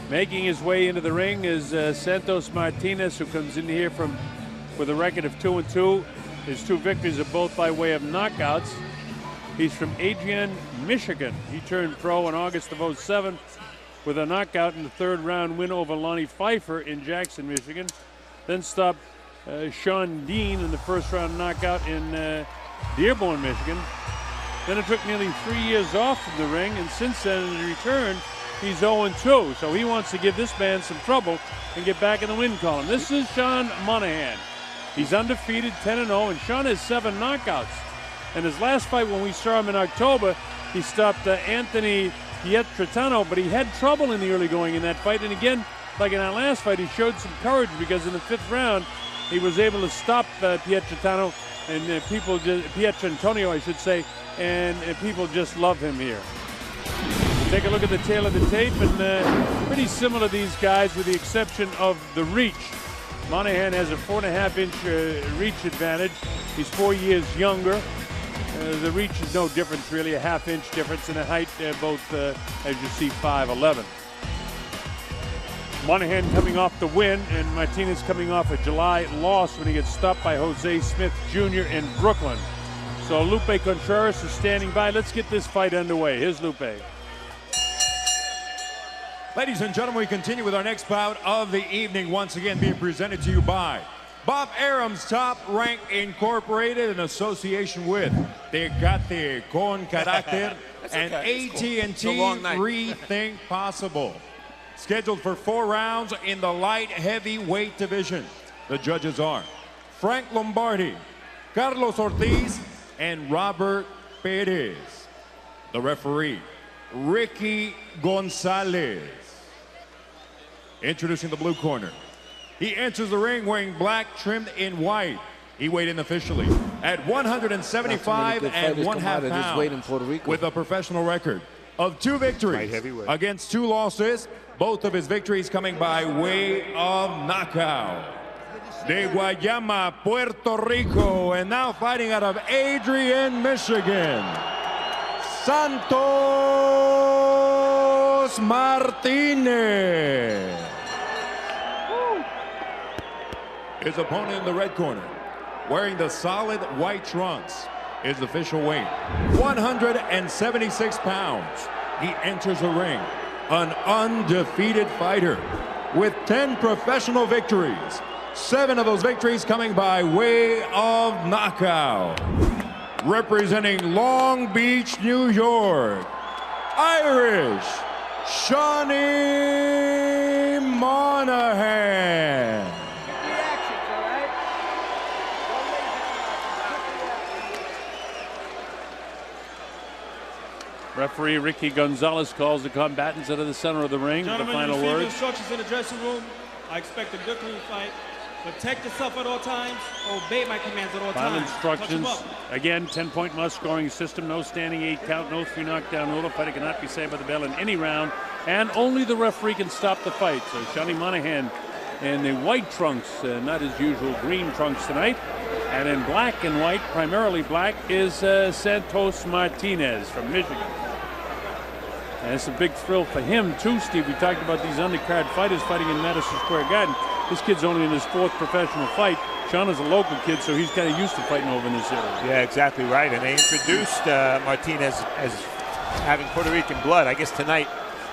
Making his way into the ring is Santos Martinez, who comes in here with a record of 2-2. His 2 victories are both by way of knockouts. He's from Adrian, Michigan. He turned pro in August of '07 with a knockout in the 3rd round win over Lonnie Pfeiffer in Jackson, Michigan. Then stopped Sean Dean in the 1st round knockout in Dearborn, Michigan. Then it took nearly 3 years off from the ring, and since then, in return, he's 0-2. So he wants to give this man some trouble and get back in the win column. This is Sean Monaghan. He's undefeated, 10-0, and Sean has 7 knockouts. And his last fight, when we saw him in October, he stopped Anthony Pietrangelo, but he had trouble in the early going in that fight. And again, like in our last fight, he showed some courage because in the 5th round, he was able to stop Pietrangelo and Pietrantonio, I should say, and people just love him here. Take a look at the tail of the tape, and pretty similar to these guys with the exception of the reach. Monaghan has a 4.5-inch reach advantage. He's 4 years younger. The reach is no difference, really, a 1/2-inch difference in the height, both, as you see, 5'11". Monaghan coming off the win, and Martinez coming off a July loss when he gets stopped by Jose Smith Jr. in Brooklyn. So Lupe Contreras is standing by. Let's get this fight underway. Here's Lupe. Ladies and gentlemen, we continue with our next bout of the evening, once again being presented to you by Bob Arum's Top Rank Incorporated in association with Tecate Con Carácter and okay. AT&T Cool. Rethink Possible. Scheduled for 4 rounds in the light heavyweight division. The judges are Frank Lombardi, Carlos Ortiz, and Robert Perez. The referee, Ricky Gonzalez. Introducing the blue corner. He enters the ring wearing black trimmed in white. He weighed in officially at 175 and 1/2 pounds with a professional record of 2 victories against 2 losses. Both of his victories coming by way of knockout. De Guayama, Puerto Rico, and now fighting out of Adrian, Michigan, Santos Martinez. His opponent in the red corner, wearing the solid white trunks, his official weight, 176 pounds. He enters the ring, an undefeated fighter with 10 professional victories. 7 of those victories coming by way of knockout. Representing Long Beach, New York, Irish, Shawnee Monaghan. Referee Ricky Gonzalez calls the combatants out of the center of the ring. The final words. Instructions in the dressing room. I expect a good, clean fight. Protect yourself at all times. Obey my commands at all Final times. instructions. Again, 10-point must scoring system. No standing 8 count. No 3 knockdown rule. A fighter cannot be saved by the bell in any round. And only the referee can stop the fight. So Shawnee Monaghan in the white trunks, not his usual green trunks tonight. And in black and white, primarily black, is Santos Martinez from Michigan. And it's a big thrill for him, too, Steve. We talked about these undercard fighters fighting in Madison Square Garden. This kid's only in his 4th professional fight. Sean is a local kid, so he's kind of used to fighting over in this area. Yeah, exactly right. And they introduced Martinez as having Puerto Rican blood. I guess tonight,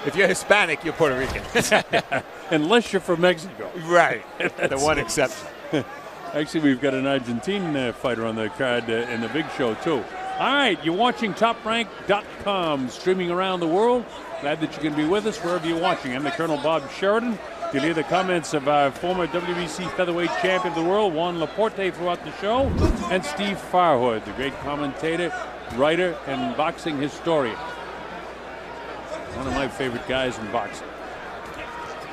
if you're Hispanic, you're Puerto Rican. Unless you're from Mexico. Right. The one exception. Actually, we've got an Argentine fighter on the card in the big show, too. All right, you're watching TopRank.com, streaming around the world. Glad that you can be with us wherever you're watching. I'm the Colonel Bob Sheridan. You'll hear the comments of our former WBC featherweight champion of the world, Juan Laporte, throughout the show, and Steve Farhood, the great commentator, writer, and boxing historian. One of my favorite guys in boxing.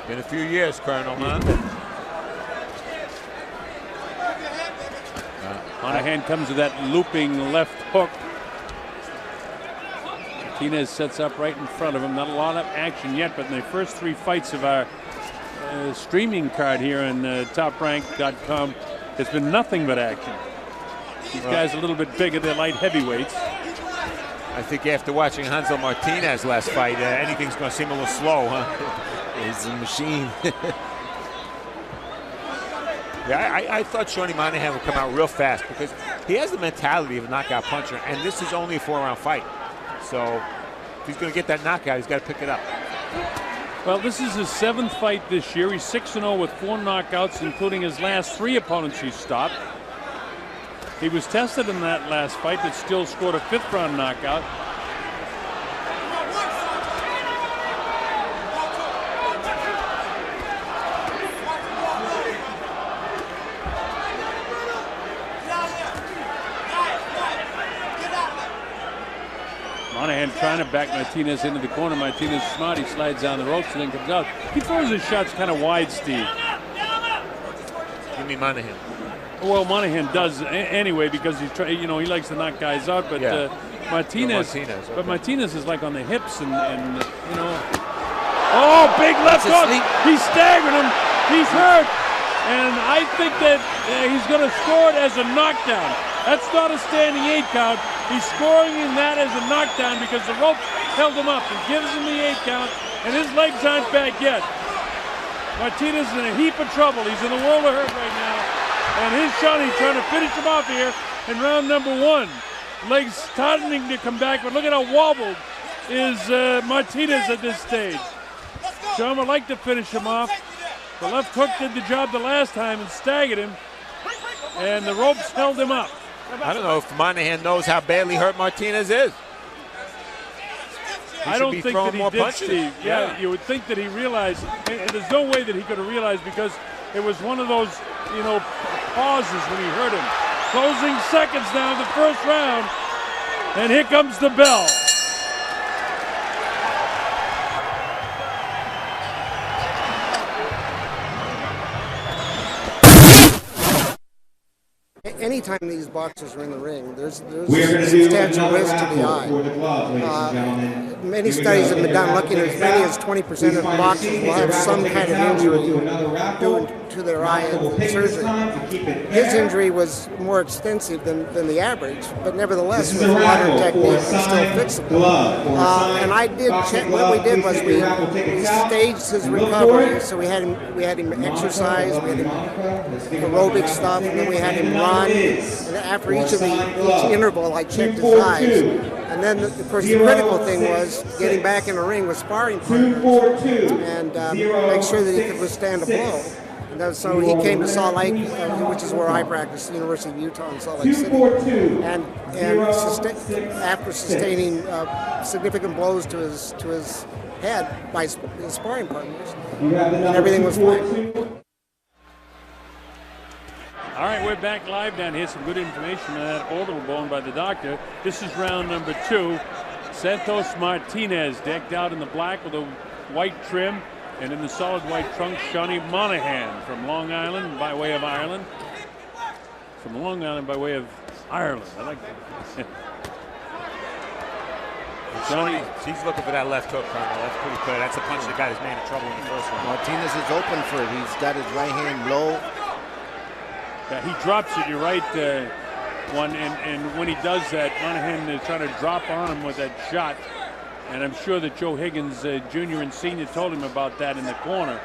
Been a few years, Colonel, huh? Monaghan comes with that looping left hook. Martinez sets up right in front of him. Not a lot of action yet, but in the first 3 fights of our streaming card here on TopRank.com, it's been nothing but action. These guys are a little bit bigger. They're light heavyweights. I think after watching Hansel Martinez last fight, anything's going to seem a little slow, huh? He's a machine. Yeah, I thought Shawnee Monaghan would come out real fast because he has the mentality of a knockout puncher, and this is only a 4-round fight. So if he's going to get that knockout, he's got to pick it up. Well, this is his 7th fight this year. He's 6-0 with 4 knockouts, including his last 3 opponents he stopped. He was tested in that last fight, but still scored a 5th-round knockout. Monaghan trying to back Martinez into the corner. Martinez is smart. He slides down the ropes and then comes out. He throws his shots kind of wide, Steve. You mean Monaghan? Well, Monaghan does anyway because he likes to knock guys out. But Martinez, but Martinez is like on the hips and Oh, big left hook! He staggered him. He's hurt, and I think that he's going to score it as a knockdown. That's not a standing 8 count. He's scoring in that as a knockdown because the rope held him up. He gives him the 8 count, and his legs aren't back yet. Martinez is in a heap of trouble. He's in a world of hurt right now. And his Shawnee trying to finish him off here in round number 1. Legs starting to come back, but look at how wobbled is Martinez at this stage. Sean would like to finish him off. The left hook did the job the last time and staggered him, and the ropes held him up. I don't know if Monaghan knows how badly hurt Martinez is. I don't think that he did, Steve. Yeah, you would think that he realized, and there's no way that he could have realized because it was one of those, pauses when he hurt him. Closing seconds now in the first round, and here comes the bell. Anytime these boxers are in the ring, there's substantial risk to the eye. Many studies have been done looking at as many as 20% of boxers will have some kind of injury due to their eye and surgery. His injury was more extensive than the average, but nevertheless, with modern technique, it's still fixable. And I did check. What we did was we staged his recovery. So we had him exercise, we had him aerobic stuff, and then we had him run. And after each interval, I checked his eyes. And then, of course, the critical thing was getting back in the ring with sparring partners and make sure that he could withstand a blow. And so he came to Salt Lake, which is where I practice, the University of Utah in Salt Lake City. And after sustaining significant blows to his head by his sparring partners, and everything was fine. All right, we're back live down here. Some good information on that orbital bone by the doctor. This is round number 2. Santos Martinez decked out in the black with a white trim, and in the solid white trunks, Shawnee Monaghan from Long Island by way of Ireland. From Long Island by way of Ireland. I like that. Shawnee, he's looking for that left hook, Colonel. That's pretty clear. That's the punch that got his man in trouble in the first one. Martinez is open for it. He's got his right hand low. Yeah, he drops it, you're right, one, and when he does that, Monaghan is trying to drop on him with that shot, and I'm sure that Joe Higgins, Jr. and Senior, told him about that in the corner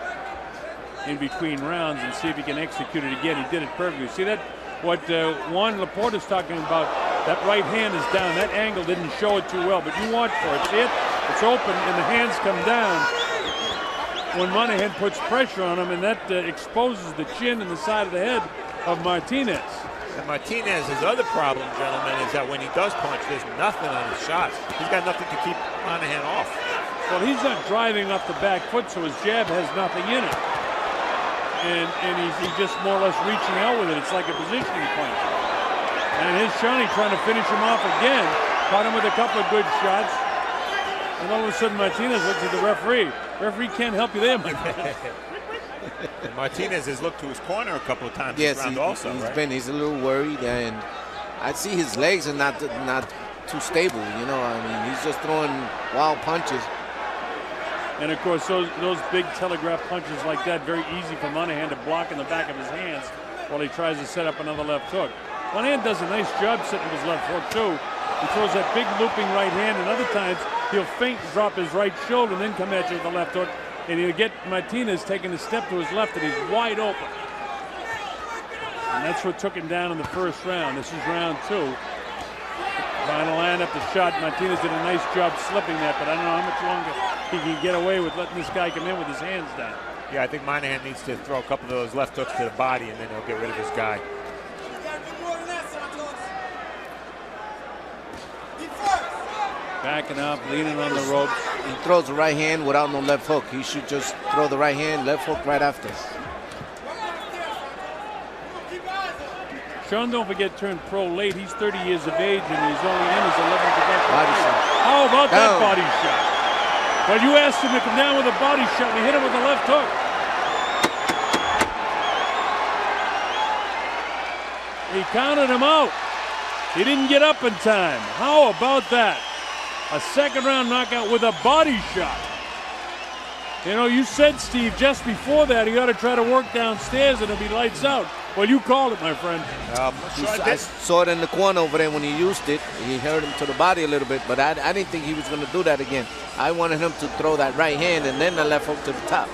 in between rounds and see if he can execute it again. He did it perfectly. See that? What Juan Laporte is talking about, that right hand is down. That angle didn't show it too well, but you watch for it. See it? It's open, and the hands come down when Monaghan puts pressure on him, and that exposes the chin and the side of the head of Martinez. And Martinez's other problem, gentlemen, is that when he does punch, there's nothing on his shots. He's got nothing to keep Monaghan off. Well, he's not driving off the back foot, so his jab has nothing in it. And he's just more or less reaching out with it. It's like a positioning punch. And his Shawnee trying to finish him off again. Caught him with a couple of good shots. And all of a sudden, Martinez looks at the referee. Referee can't help you there, my friend. And Martinez has looked to his corner a couple of times this round also, right? He's a little worried, and I see his legs are not too stable, I mean, he's just throwing wild punches. And, of course, those big telegraph punches like that, very easy for Monaghan to block in the back of his hands while he tries to set up another left hook. Monaghan does a nice job setting his left hook, too. He throws that big looping right hand, and other times he'll feint, drop his right shoulder, and then come at you with the left hook. And he'll get Martinez taking a step to his left, and he's wide open. And that's what took him down in the first round. This is round 2. Trying to line up the shot. Martinez did a nice job slipping that, but I don't know how much longer he can get away with letting this guy come in with his hands down. Yeah, I think Monaghan needs to throw a couple of those left hooks to the body, and then he'll get rid of this guy. Backing up, leaning on the ropes. He throws the right hand without no left hook. He should just throw the right hand, left hook right after. Sean, don't forget, turned pro late. He's 30 years of age, and he's only in his 11th event. Body shot. How about that body shot? Well, you asked him to come down with a body shot, and he hit him with the left hook. He counted him out. He didn't get up in time. How about that? A second-round knockout with a body shot. You know, you said, Steve, just before that, he ought to try to work downstairs and it'll be lights out. Well, you called it, my friend. I saw it in the corner over there when he used it. He hurt him to the body a little bit, but I didn't think he was going to do that again. I wanted him to throw that right hand and then the left hook to the top.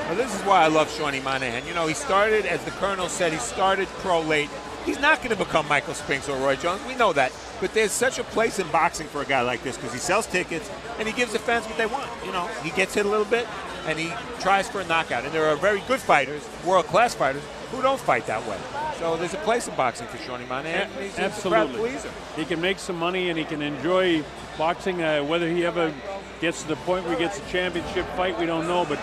Well, this is why I love Shawnee Monaghan. You know, he started, as the Colonel said, he started pro late. He's not going to become Michael Spinks or Roy Jones. We know that. But there's such a place in boxing for a guy like this because he sells tickets and he gives the fans what they want. You know, he gets hit a little bit and he tries for a knockout. And there are very good fighters, world-class fighters, who don't fight that way. So there's a place in boxing for Shawnee Monaghan. He's Absolutely. A crowd pleaser. He can make some money and he can enjoy boxing. Whether he ever gets to the point where he gets a championship fight, we don't know. But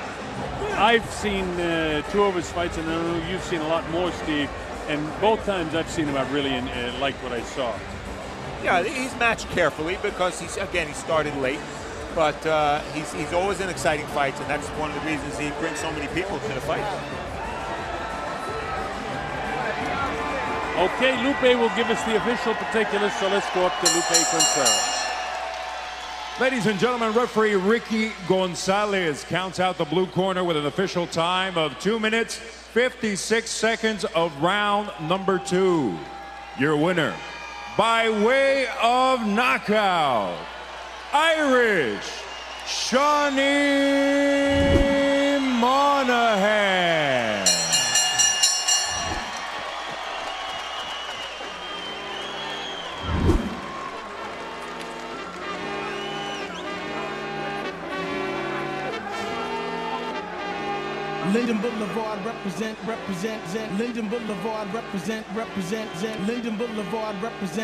I've seen 2 of his fights, and I know you've seen a lot more, Steve. And both times I've seen him, I've really liked what I saw. Yeah, he's matched carefully because he started late, but he's always in exciting fights, and that's one of the reasons he brings so many people to the fight. Okay, Lupe will give us the official particulars, so let's go up to Lupe Contreras. Ladies and gentlemen, referee Ricky Gonzalez counts out the blue corner with an official time of 2 minutes, 56 seconds of round number 2. Your winner, by way of knockout, Irish, Shawnee Monaghan. Linden Boulevard represent. Linden Boulevard represent. Linden Boulevard represent.